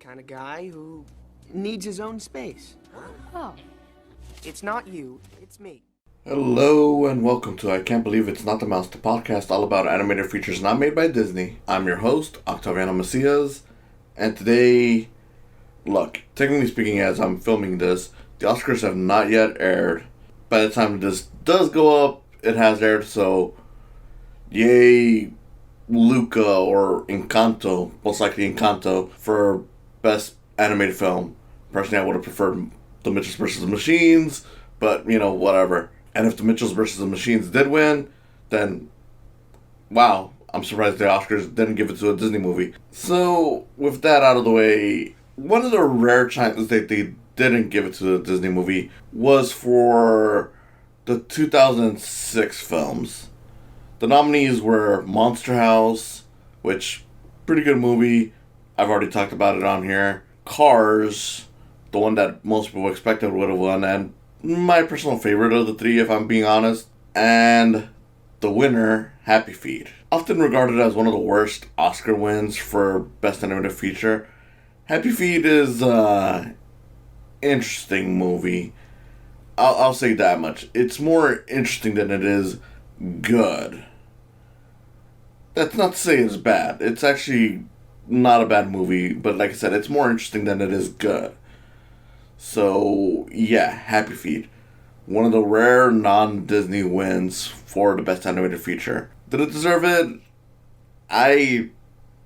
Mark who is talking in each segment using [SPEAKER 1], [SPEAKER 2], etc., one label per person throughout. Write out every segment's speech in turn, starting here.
[SPEAKER 1] kind of guy who needs his own space.
[SPEAKER 2] Oh.
[SPEAKER 1] It's not you, it's me.
[SPEAKER 3] Hello and welcome to I Can't Believe It's Not the Mouse, the podcast all about animated features not made by Disney. I'm your host, Octaviano Macias, and today, look, technically speaking, as I'm filming this, the Oscars have not yet aired. By the time this does go up, it has aired, so yay Luca or Encanto, most likely Encanto, for Best Animated Film. Personally, I would have preferred The Mitchells vs. the Machines, but, whatever. And if The Mitchells vs. the Machines did win, then, wow, I'm surprised the Oscars didn't give it to a Disney movie. So, with that out of the way, one of the rare times that they didn't give it to a Disney movie was for the 2006 films. The nominees were Monster House, which, pretty good movie. I've already talked about it on here. Cars, the one that most people expected would have won, and my personal favorite of the three, if I'm being honest. And the winner, Happy Feet. Often regarded as one of the worst Oscar wins for Best Animated Feature, Happy Feet is an interesting movie. I'll say that much. It's more interesting than it is good. That's not to say it's bad. It's actually not a bad movie, but like I said, it's more interesting than it is good. So, yeah, Happy Feet. One of the rare non-Disney wins for the Best Animated Feature. Did it deserve it? I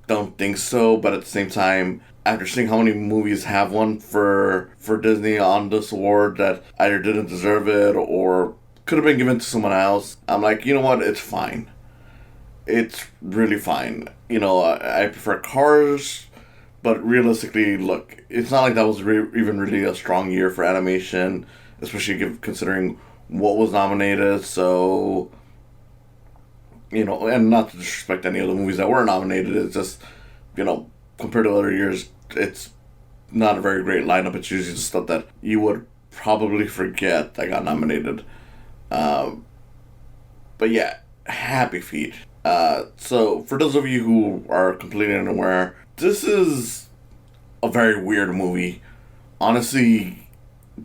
[SPEAKER 3] don't think so, but at the same time, after seeing how many movies have won for Disney on this award that either didn't deserve it or could have been given to someone else, I'm like, you know what, it's fine. It's really fine. I prefer Cars, but realistically, look, it's not like that was even really a strong year for animation, especially considering what was nominated, so, and not to disrespect any of the movies that were nominated, it's just, compared to other years, it's not a very great lineup. It's usually just stuff that you would probably forget that got nominated. But yeah, Happy Feet. So, for those of you who are completely unaware, this is a very weird movie. Honestly,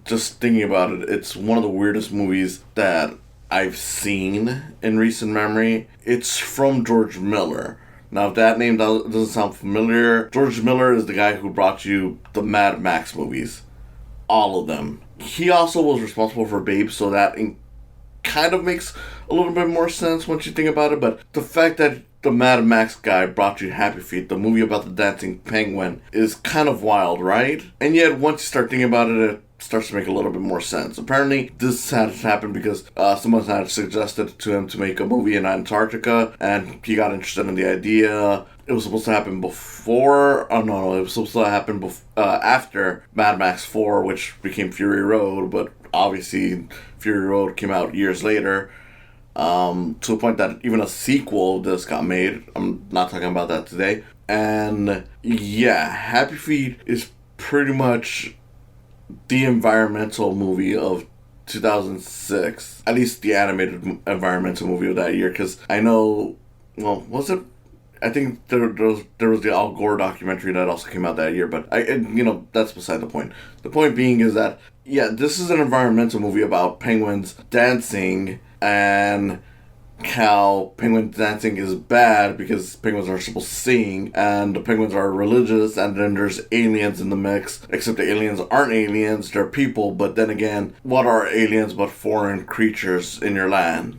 [SPEAKER 3] just thinking about it, it's one of the weirdest movies that I've seen in recent memory. It's from George Miller. Now, if that name doesn't sound familiar, George Miller is the guy who brought you the Mad Max movies. All of them. He also was responsible for Babe, so that kind of makes a little bit more sense once you think about it, but the fact that the Mad Max guy brought you Happy Feet, the movie about the dancing penguin, is kind of wild, right? And yet, once you start thinking about it, it starts to make a little bit more sense. Apparently, this had happened because someone had suggested to him to make a movie in Antarctica, and he got interested in the idea. It was supposed to happen before, it was supposed to happen after Mad Max 4, which became Fury Road, but obviously Fury Road came out years later, to the point that even a sequel of this got made. I'm not talking about that today. And yeah, Happy Feet is pretty much the environmental movie of 2006. At least the animated environmental movie of that year, because I know, was it? I think there was the Al Gore documentary that also came out that year, but that's beside the point. The point being is that, yeah, this is an environmental movie about penguins dancing and how penguin dancing is bad because penguins are supposed to sing and the penguins are religious, and then there's aliens in the mix, except the aliens aren't aliens, they're people, but then again, what are aliens but foreign creatures in your land?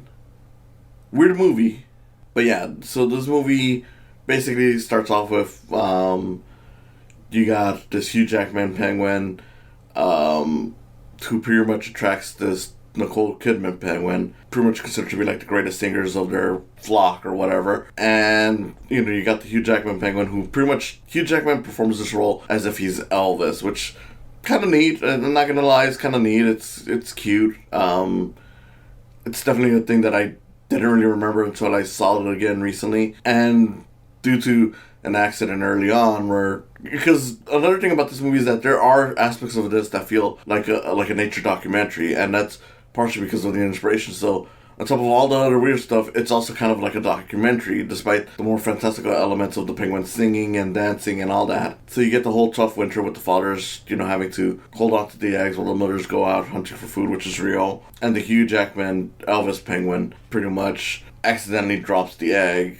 [SPEAKER 3] Weird movie. But yeah, so this movie basically starts off with, you got this Hugh Jackman penguin, who pretty much attracts this Nicole Kidman penguin, pretty much considered to be like the greatest singers of their flock or whatever. And, you got the Hugh Jackman penguin who Hugh Jackman performs this role as if he's Elvis, which kind of neat. I'm not gonna lie, it's kind of neat. It's cute. It's definitely a thing that I didn't really remember until I saw it again recently. And due to an accident early on because another thing about this movie is that there are aspects of this that feel like a nature documentary, and that's partially because of the inspiration. So on top of all the other weird stuff, it's also kind of like a documentary, despite the more fantastical elements of the penguins singing and dancing and all that. So you get the whole tough winter with the fathers, having to hold on to the eggs while the mothers go out hunting for food, which is real. And the Hugh Jackman Elvis penguin pretty much accidentally drops the egg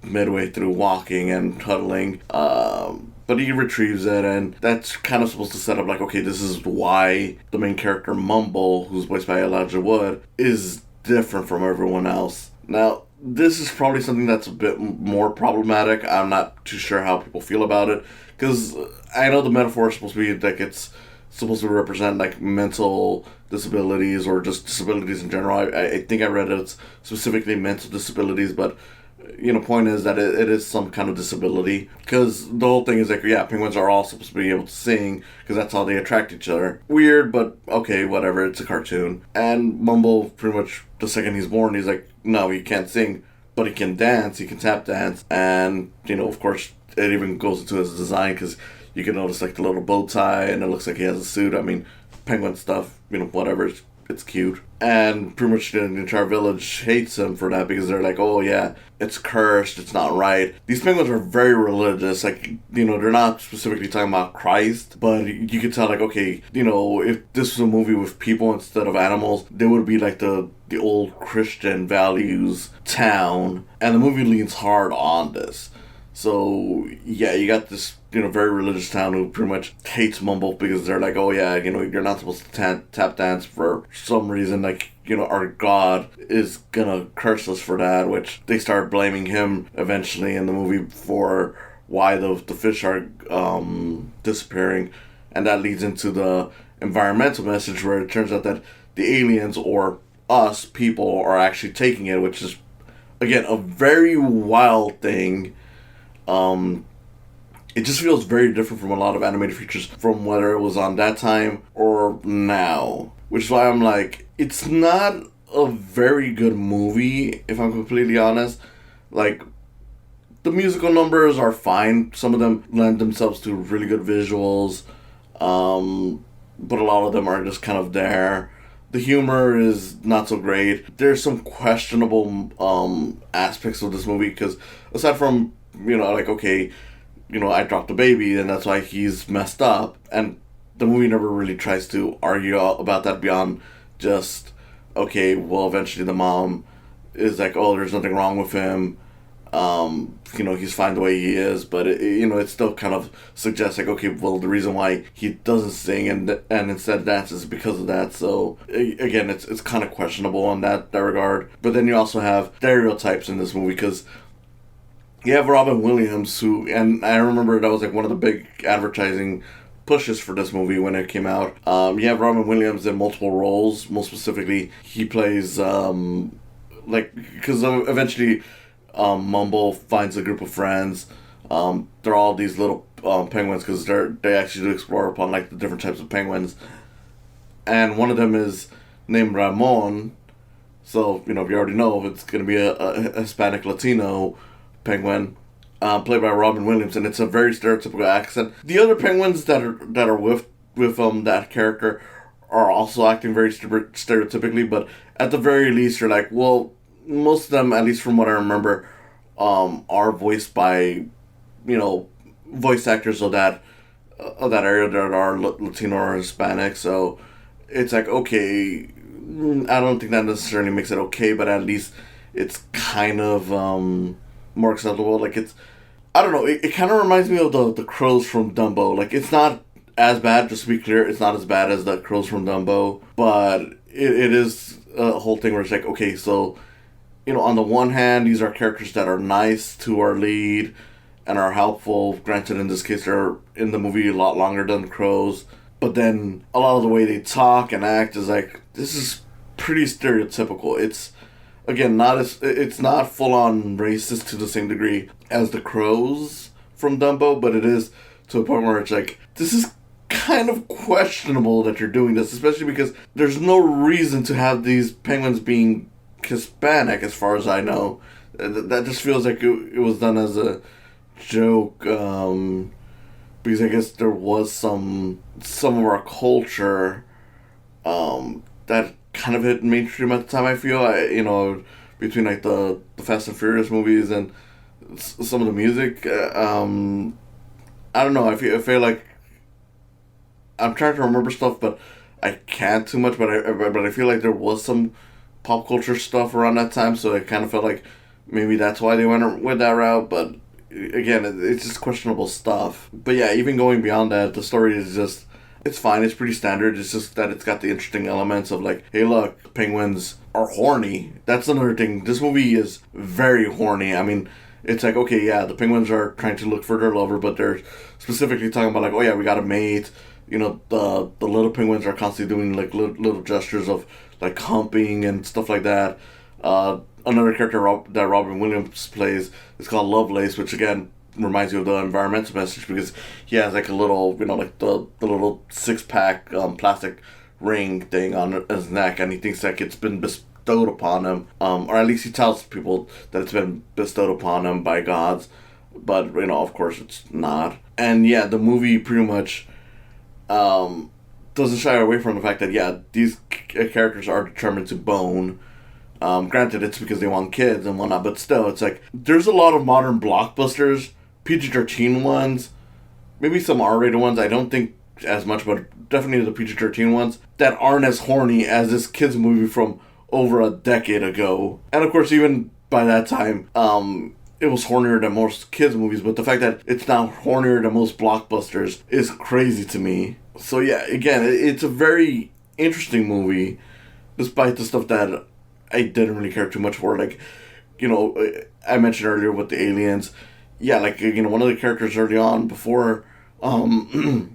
[SPEAKER 3] midway through walking and huddling. But he retrieves it, and that's kind of supposed to set up like, okay, this is why the main character Mumble, who's voiced by Elijah Wood, is different from everyone else. Now, this is probably something that's a bit more problematic. I'm not too sure how people feel about it, because I know the metaphor is supposed to be like it's supposed to represent like mental disabilities or just disabilities in general. I think I read it's specifically mental disabilities, but point is that it is some kind of disability, because the whole thing is like, yeah, penguins are all supposed to be able to sing because that's how they attract each other. Weird, but okay, whatever, it's a cartoon. And Mumble, pretty much the second he's born, he's like, no, he can't sing, but he can dance, he can tap dance. And of course it even goes into his design, because you can notice like the little bow tie, and it looks like he has a suit. I mean, penguin stuff, whatever, it's cute. And pretty much the entire village hates him for that, because they're like, oh yeah, it's cursed, it's not right. These penguins are very religious, like, they're not specifically talking about Christ, but you could tell like, okay, if this was a movie with people instead of animals, they would be like the old Christian values town, and the movie leans hard on this. So yeah, you got this very religious town who pretty much hates Mumble, because they're like, oh yeah, you're not supposed to tap dance for some reason, like, our God is gonna curse us for that, which they start blaming him eventually in the movie for why the fish are disappearing. And that leads into the environmental message, where it turns out that the aliens, or us people, are actually taking it, which is, again, a very wild thing. It just feels very different from a lot of animated features from whether it was on that time or now. Which is why I'm like, it's not a very good movie, if I'm completely honest. Like, the musical numbers are fine. Some of them lend themselves to really good visuals. But a lot of them are just kind of there. The humor is not so great. There's some questionable aspects of this movie, because aside from, like, okay, I dropped a baby and that's why he's messed up. And the movie never really tries to argue about that beyond just, okay, well, eventually the mom is like, oh, there's nothing wrong with him. He's fine the way he is. But, it still kind of suggests like, okay, well, the reason why he doesn't sing and instead dances is because of that. So, again, it's kind of questionable in that regard. But then you also have stereotypes in this movie, because you have Robin Williams, who, and I remember that was like one of the big advertising pushes for this movie when it came out. You have Robin Williams in multiple roles. Most specifically, he plays, because eventually Mumble finds a group of friends. They're all these little penguins, because they actually do explore upon like the different types of penguins. And one of them is named Ramon. So, if you already know, it's going to be a Hispanic Latino penguin, played by Robin Williams, and it's a very stereotypical accent. The other penguins that are with that character are also acting very stereotypically, but at the very least, you're like, well, most of them, at least from what I remember, are voiced by, voice actors of that area that are Latino or Hispanic. So it's like, okay, I don't think that necessarily makes it okay, but at least it's kind of more acceptable. Like, it's, I don't know, it kind of reminds me of the crows from Dumbo. Like, it's not as bad, just to be clear, it's not as bad as the crows from Dumbo, but it is a whole thing where it's like, okay, so, on the one hand, these are characters that are nice to our lead and are helpful. Granted, in this case, they're in the movie a lot longer than the crows, but then a lot of the way they talk and act is like, this is pretty stereotypical. It's, again, it's not full-on racist to the same degree as the crows from Dumbo, but it is to a point where it's like, this is kind of questionable that you're doing this, especially because there's no reason to have these penguins being Hispanic, as far as I know. That just feels like it was done as a joke, because I guess there was some of our culture that kind of hit mainstream at the time. I feel, between like the Fast and Furious movies and some of the music. I don't know. I feel like I'm trying to remember stuff, but I can't too much. But I feel like there was some pop culture stuff around that time, so it kind of felt like maybe that's why they went with that route. But again, it's just questionable stuff. But yeah, even going beyond that, the story is just, it's fine. It's pretty standard. It's just that it's got the interesting elements of like, hey, look, penguins are horny. That's another thing. This movie is very horny. I mean, it's like, okay, yeah, the penguins are trying to look for their lover, but they're specifically talking about like, oh yeah, we got a mate. The little penguins are constantly doing like little gestures of like humping and stuff like that. Another character that Robin Williams plays is called Lovelace, which again reminds you of the environmental message because he has like a little, like the little 6-pack plastic ring thing on his neck, and he thinks like it's been bestowed upon him, or at least he tells people that it's been bestowed upon him by gods, but of course it's not. And yeah, the movie pretty much doesn't shy away from the fact that yeah, these characters are determined to bone. Granted, it's because they want kids and whatnot, but still, it's like there's a lot of modern blockbusters, PG-13 ones, maybe some R-rated ones. I don't think as much, but definitely the PG-13 ones that aren't as horny as this kids movie from over a decade ago. And of course, even by that time, it was hornier than most kids movies. But the fact that it's now hornier than most blockbusters is crazy to me. So yeah, again, it's a very interesting movie, despite the stuff that I didn't really care too much for. Like, I mentioned earlier with the aliens. Yeah, like, one of the characters early on before Mumble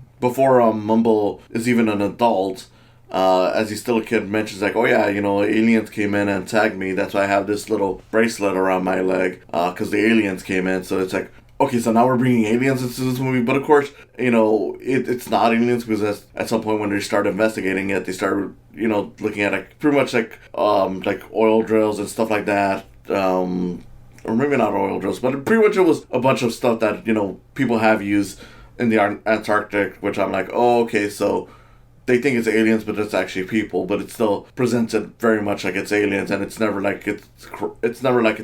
[SPEAKER 3] is even an adult, as he's still a kid, mentions like, oh yeah, aliens came in and tagged me. That's why I have this little bracelet around my leg, because the aliens came in. So it's like, okay, so now we're bringing aliens into this movie. But of course, it's not aliens because at some point when they started investigating it, they started, looking at like pretty much like oil drills and stuff like that. Or maybe not oil drills, but pretty much it was a bunch of stuff that, people have used in the Antarctic, which I'm like, oh, okay, so they think it's aliens, but it's actually people, but it still presents it very much like it's aliens, and it's never like it's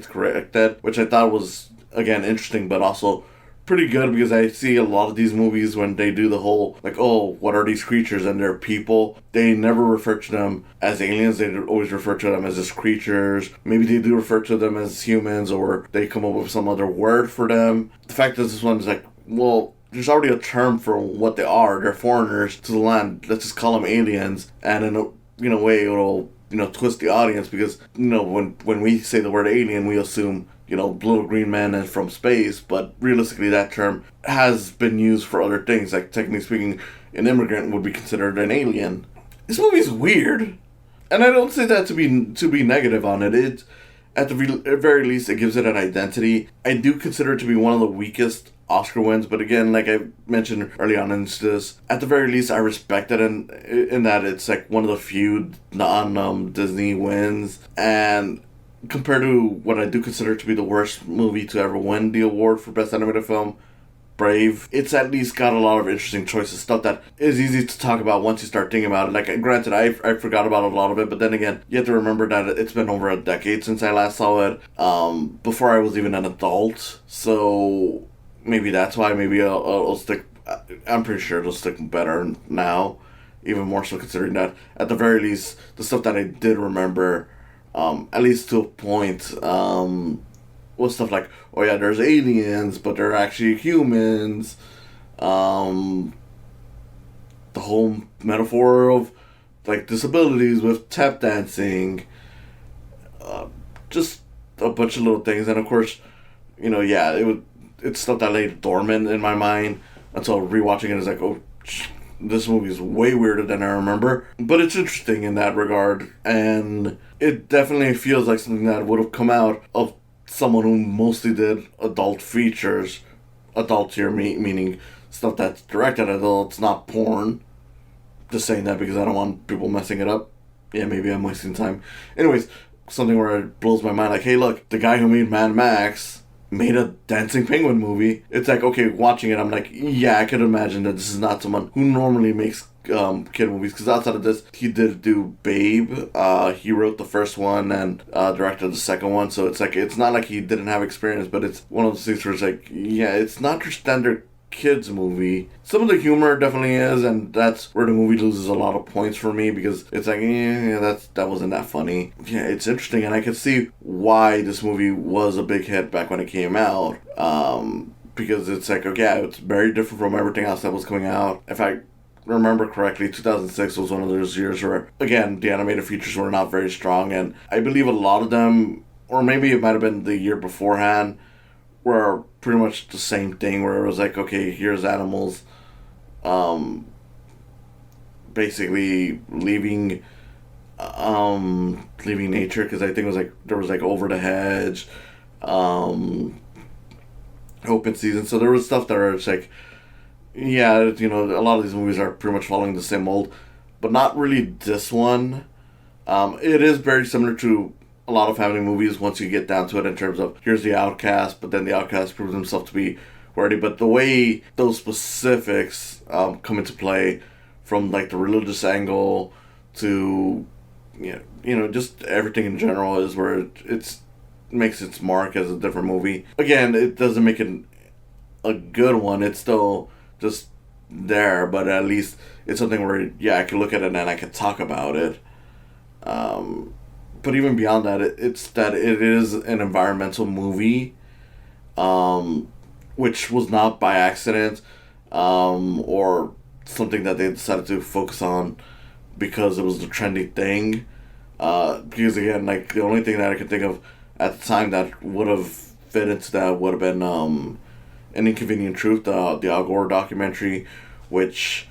[SPEAKER 3] corrected, which I thought was, again, interesting, but also pretty good, because I see a lot of these movies when they do the whole, like, oh, what are these creatures, and they're people. They never refer to them as aliens. They always refer to them as just creatures. Maybe they do refer to them as humans, or they come up with some other word for them. The fact that this one's like, well, there's already a term for what they are. They're foreigners to the land. Let's just call them aliens, and in a way it'll, twist the audience, because, when we say the word alien, we assume little green men and from space, but realistically that term has been used for other things. Like, technically speaking, an immigrant would be considered an alien. This movie's weird, and I don't say that to be negative on it. It, at the very least, it gives it an identity. I do consider it to be one of the weakest Oscar wins, but again, like I mentioned early on in this, at the very least, I respect it in that it's like one of the few non-Disney wins, and compared to what I do consider to be the worst movie to ever win the award for Best Animated Film, Brave, it's at least got a lot of interesting choices, stuff that is easy to talk about once you start thinking about it. Like, granted, I forgot about a lot of it, but then again, you have to remember that it's been over a decade since I last saw it, before I was even an adult, so maybe that's why. Maybe I'll stick, I'm pretty sure it'll stick better now, even more so considering that, at the very least, the stuff that I did remember, at least to a point, was stuff like, oh yeah, there's aliens, but they're actually humans. The whole metaphor of like disabilities with tap dancing, just a bunch of little things, and of course, yeah, it's stuff that lay dormant in my mind until rewatching it is like, oh, this movie is way weirder than I remember. But it's interesting in that regard, and it definitely feels like something that would have come out of someone who mostly did adult features. Adult here meaning stuff that's directed at adults, not porn. Just saying that because I don't want people messing it up. Yeah, maybe I'm wasting time. Anyways, something where it blows my mind, like, hey look, the guy who made Mad Max made a dancing penguin movie. It's like, okay, watching it, I'm like, yeah, I could imagine that this is not someone who normally makes kid movies, because outside of this, he did do Babe. He wrote the first one and directed the second one, so it's like, it's not like he didn't have experience, but it's one of those things where it's like, yeah, it's not your standard kids movie. Some of the humor definitely is, and that's where the movie loses a lot of points for me, because it's like, that wasn't that funny. Yeah, it's interesting, and I can see why this movie was a big hit back when it came out. Because it's like, okay, it's very different from everything else that was coming out. If I remember correctly, 2006 was one of those years where, again, the animated features were not very strong, and I believe a lot of them, or maybe it might have been the year beforehand, were pretty much the same thing, where it was like, okay, here's animals basically leaving nature, because I think it was like, there was like Over the Hedge, open season, so there was stuff that are just like, yeah, a lot of these movies are pretty much following the same mold, but not really this one. It is very similar to a lot of family movies once you get down to it, in terms of, here's the outcast, but then the outcast proves himself to be worthy. But the way those specifics come into play, from like the religious angle to just everything in general, is where it's makes its mark as a different movie. Again, it doesn't make it a good one. It's still just there, but at least it's something where, yeah, I can look at it and I can talk about it. But even beyond that, it's that it is an environmental movie, which was not by accident, or something that they decided to focus on because it was the trendy thing. Because again, like, the only thing that I could think of at the time that would have fit into that would have been An Inconvenient Truth, the Al Gore documentary, which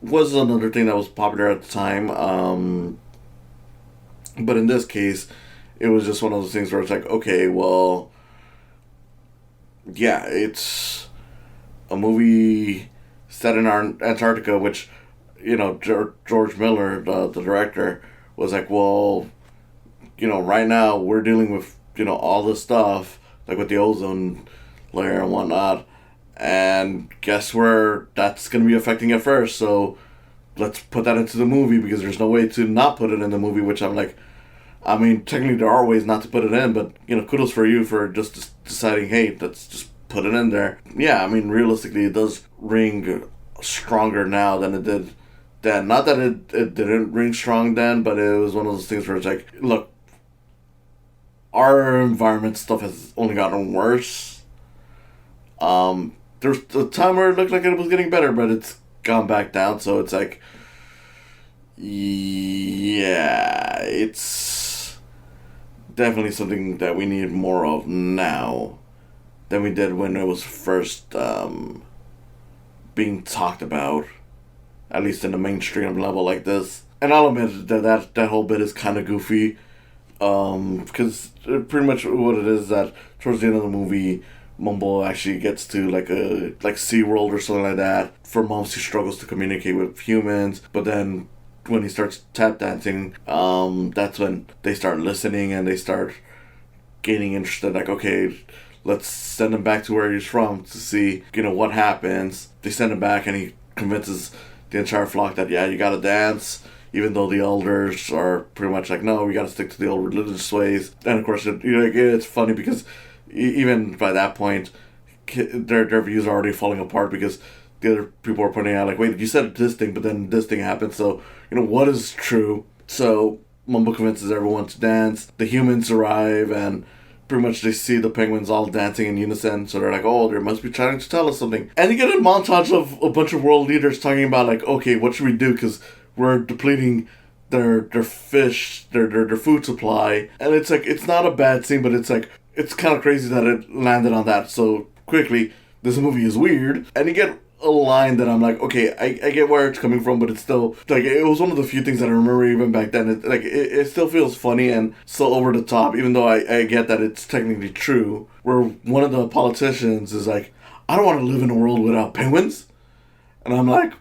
[SPEAKER 3] was another thing that was popular at the time. But in this case, it was just one of those things where it's like, okay, well, yeah, it's a movie set in Antarctica, which, George Miller, the director, was like, well, right now we're dealing with, all this stuff, like with the ozone layer and whatnot, and guess where that's going to be affecting it first, so let's put that into the movie, because there's no way to not put it in the movie, which I'm like, I mean, technically there are ways not to put it in, but, kudos for you for just deciding, hey, let's just put it in there. Yeah, I mean, realistically, it does ring stronger now than it did then. Not that it didn't ring strong then, but it was one of those things where it's like, look, our environment stuff has only gotten worse. There's a time where it looked like it was getting better, but it's gone back down, so it's like, yeah, it's definitely something that we need more of now than we did when it was first being talked about, at least in the mainstream level like this. And I'll admit that whole bit is kind of goofy, because pretty much what it is that towards the end of the movie, Mumble actually gets to like SeaWorld or something like that. For months he struggles to communicate with humans, but then when he starts tap dancing, that's when they start listening and they start gaining interested. Like, okay, let's send him back to where he's from to see, what happens. They send him back and he convinces the entire flock that, yeah, you gotta dance, even though the elders are pretty much like, no, we gotta stick to the old religious ways. And of course, it's funny because even by that point, their views are already falling apart, because the other people are pointing out, like, wait, you said this thing, but then this thing happened, so, what is true? So Mumble convinces everyone to dance. The humans arrive, and pretty much they see the penguins all dancing in unison, so they're like, oh, they must be trying to tell us something. And you get a montage of a bunch of world leaders talking about, like, okay, what should we do, because we're depleting their fish, their food supply. And it's like, it's not a bad scene, but it's like, it's kind of crazy that it landed on that so quickly. This movie is weird. And you get a line that I'm like, okay, I get where it's coming from, but it's still, like, it was one of the few things that I remember even back then. It still feels funny and so over the top, even though I get that it's technically true, where one of the politicians is like, I don't want to live in a world without penguins. And I'm like,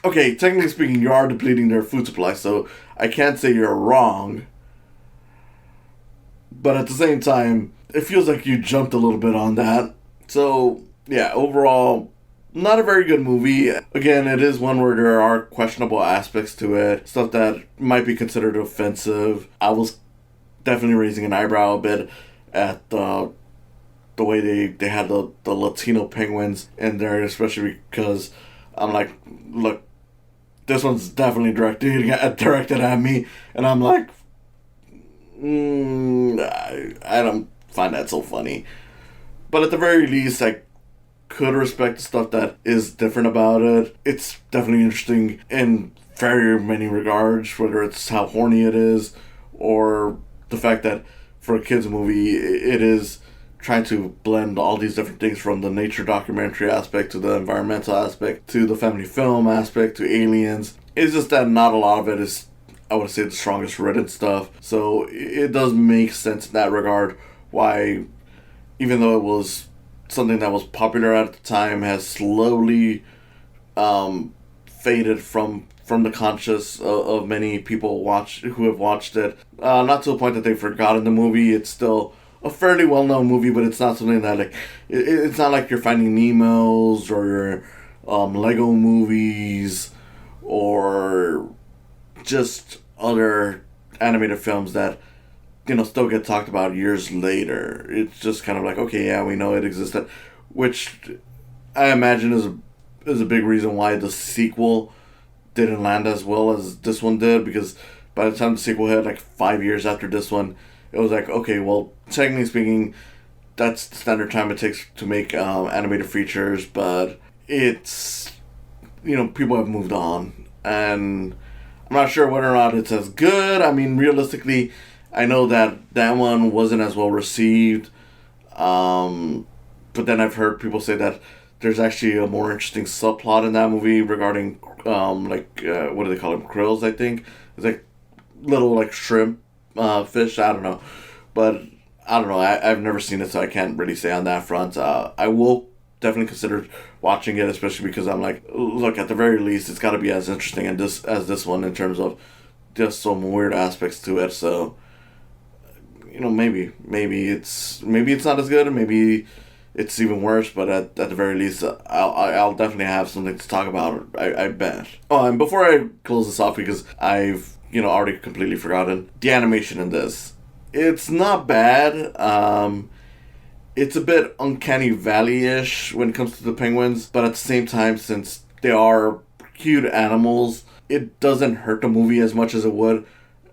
[SPEAKER 3] okay, technically speaking, you are depleting their food supply, so I can't say you're wrong. But at the same time, it feels like you jumped a little bit on that. So, yeah, overall, Not a very good movie. Again, it is one where there are questionable aspects to it, stuff that might be considered offensive. I was definitely raising an eyebrow a bit at the way they had the Latino penguins in there, especially because I'm like, look, this one's definitely directed at me, and I'm like, I don't find that so funny. But at the very least, I could respect the stuff that is different about it. It's definitely interesting in very many regards, whether it's how horny it is or the fact that for a kids movie it is trying to blend all these different things, from the nature documentary aspect to the environmental aspect to the family film aspect to aliens. It's just that not a lot of it is, I would say, the strongest written stuff. So it does make sense in that regard why, even though it was something that was popular at the time, has slowly faded from the conscious of many people who have watched it. Not to the point that they've forgotten the movie. It's still a fairly well known movie, but it's not something that like it's not like you're Finding Nemo's or your Lego movies or just other animated films that still get talked about years later. It's just kind of like, okay, yeah, we know it existed, which I imagine is a big reason why the sequel didn't land as well as this one did, because by the time the sequel hit, like 5 years after this one, it was like, okay, well, technically speaking, that's the standard time it takes to make animated features, but it's, people have moved on, and I'm not sure whether or not it's as good. I mean, realistically, I know that one wasn't as well received, but then I've heard people say that there's actually a more interesting subplot in that movie regarding, what do they call them? Krills, I think. It's like little, like, shrimp, fish, I don't know. But, I don't know, I've never seen it, so I can't really say on that front. I will definitely consider watching it, especially because I'm like, look, at the very least, it's got to be as interesting as this one in terms of just some weird aspects to it, so maybe it's not as good, and maybe it's even worse. But at the very least, I'll definitely have something to talk about. I bet. Oh, and before I close this off, because I've already completely forgotten the animation in this. It's not bad. It's a bit Uncanny Valley-ish when it comes to the penguins, but at the same time, since they are cute animals, it doesn't hurt the movie as much as it would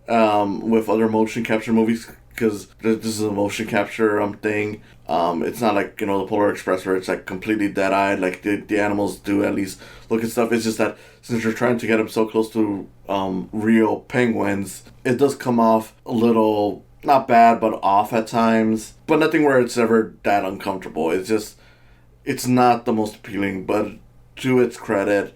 [SPEAKER 3] with other motion capture movies, because this is a motion capture thing. It's not like, the Polar Express where it's like completely dead-eyed, like the animals do at least look at stuff. It's just that since you're trying to get them so close to real penguins, it does come off a little, not bad, but off at times. But nothing where it's ever that uncomfortable. It's not the most appealing, but to its credit,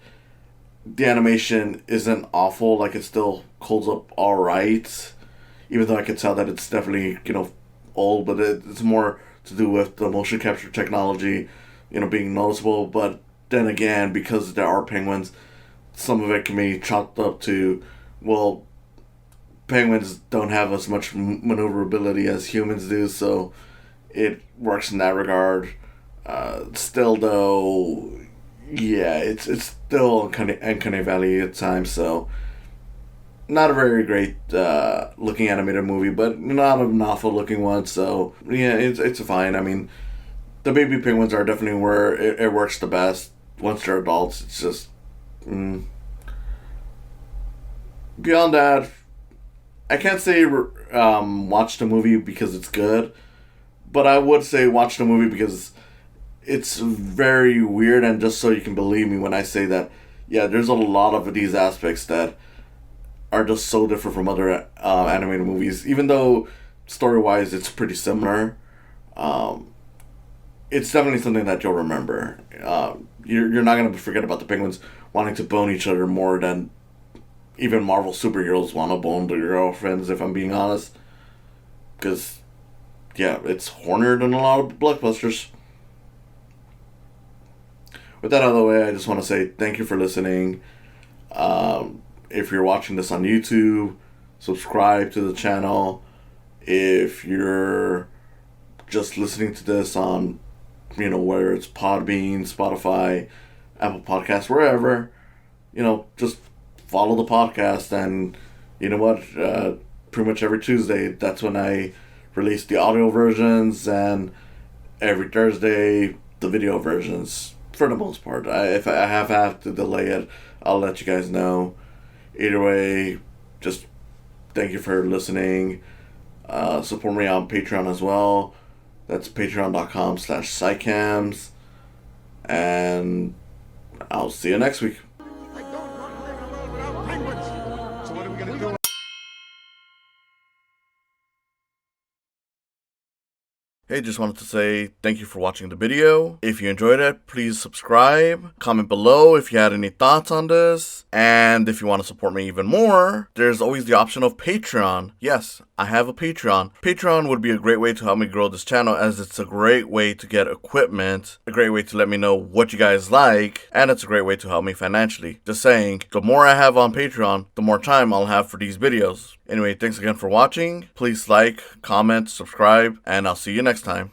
[SPEAKER 3] the animation isn't awful. Like, it still holds up alright. Even though I can tell that it's definitely, old, but it's more to do with the motion capture technology, being noticeable. But then again, because there are penguins, some of it can be chalked up to, well, penguins don't have as much maneuverability as humans do, so it works in that regard. Still, though, yeah, it's still Uncanny Valley at times, so not a very great looking animated movie, but not an awful looking one. So yeah, it's fine. I mean, the baby penguins are definitely where it works the best. Once they're adults, it's just beyond that. I can't say watch the movie because it's good, but I would say watch the movie because it's very weird, and just so you can believe me when I say that, yeah, there's a lot of these aspects that are just so different from other animated movies. Even though story-wise it's pretty similar, it's definitely something that you'll remember. You're not going to forget about the penguins wanting to bone each other more than even Marvel superheroes want to bone their girlfriends, if I'm being honest. Because, yeah, it's hornier than a lot of blockbusters. With that out of the way, I just want to say thank you for listening. If you're watching this on YouTube, subscribe to the channel. If you're just listening to this on, whether it's Podbean, Spotify, Apple Podcasts, wherever. Just follow the podcast, and you know what? Pretty much every Tuesday, that's when I release the audio versions, and every Thursday, the video versions, for the most part. If I have to delay it, I'll let you guys know. Either way, just thank you for listening. Support me on Patreon as well. That's patreon.com/psychams. And I'll see you next week.
[SPEAKER 2] I don't want to live in a world without penguins. So what are we going to do?
[SPEAKER 3] Hey, just wanted to say thank you for watching the video. If you enjoyed it, please subscribe. Comment below if you had any thoughts on this. And if you want to support me even more, there's always the option of Patreon. Yes, I have a Patreon. Patreon would be a great way to help me grow this channel, as it's a great way to get equipment, a great way to let me know what you guys like, and it's a great way to help me financially. Just saying, the more I have on Patreon, the more time I'll have for these videos. Anyway, thanks again for watching. Please like, comment, subscribe, and I'll see you next time.